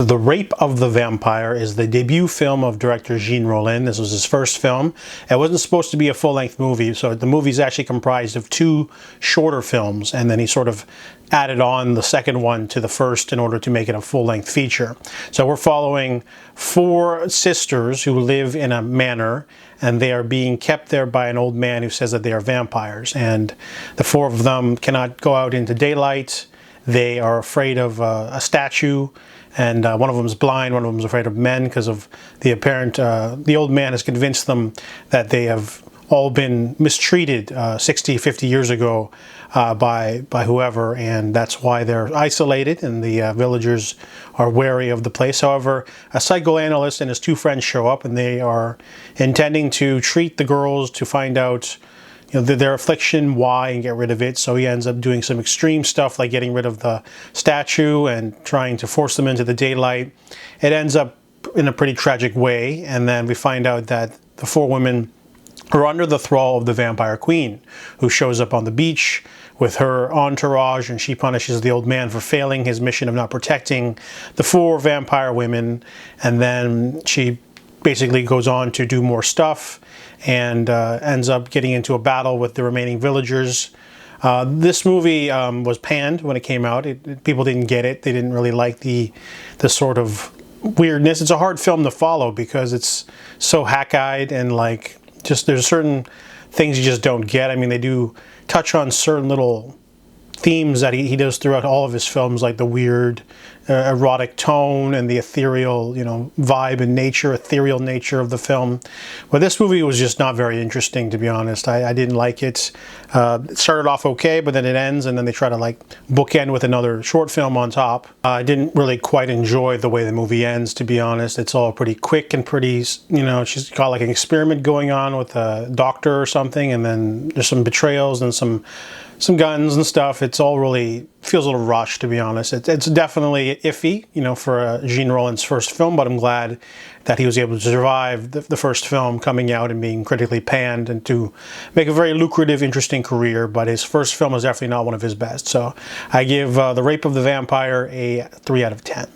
The Rape of the Vampire is the debut film of director Jean Rollin. This was his first film. It wasn't supposed to be a full-length movie, so the movie is actually comprised of two shorter films, and then he sort of added on the second one to the first in order to make it a full-length feature. So we're following four sisters who live in a manor, and they are being kept there by an old man who says that they are vampires, and the four of them cannot go out into daylight. They are afraid of a statue, and one of them is blind, one of them is afraid of men because of the apparent, the old man has convinced them that they have all been mistreated 60, 50 years ago by whoever, and that's why they're isolated and the villagers are wary of the place. However, a psychoanalyst and his two friends show up, and they are intending to treat the girls to find out their affliction, why, and get rid of it. So he ends up doing some extreme stuff like getting rid of the statue and trying to force them into the daylight. It ends up in a pretty tragic way, and then we find out that the four women are under the thrall of the vampire queen, who shows up on the beach with her entourage, and she punishes the old man for failing his mission of not protecting the four vampire women, and then she basically goes on to do more stuff and ends up getting into a battle with the remaining villagers. This movie was panned when it came out. People didn't get it. They didn't really like the sort of weirdness. It's a hard film to follow because it's so hack-eyed and like just there's certain things you just don't get. I mean, they do touch on certain little themes that he does throughout all of his films, like the weird erotic tone and the ethereal, vibe and nature, ethereal nature of the film. But this movie was just not very interesting, to be honest. I didn't like it. It started off okay, but then it ends, and then they try to like bookend with another short film on top. I didn't really quite enjoy the way the movie ends, to be honest. It's all pretty quick and pretty, she's got like an experiment going on with a doctor or something, and then there's some betrayals and some guns and stuff. It's all really feels a little rushed, to be honest. It's definitely iffy, for Jean Rollin's first film, but I'm glad that he was able to survive the first film coming out and being critically panned and to make a very lucrative, interesting career. But his first film is definitely not one of his best. So I give The Rape of the Vampire a 3 out of 10.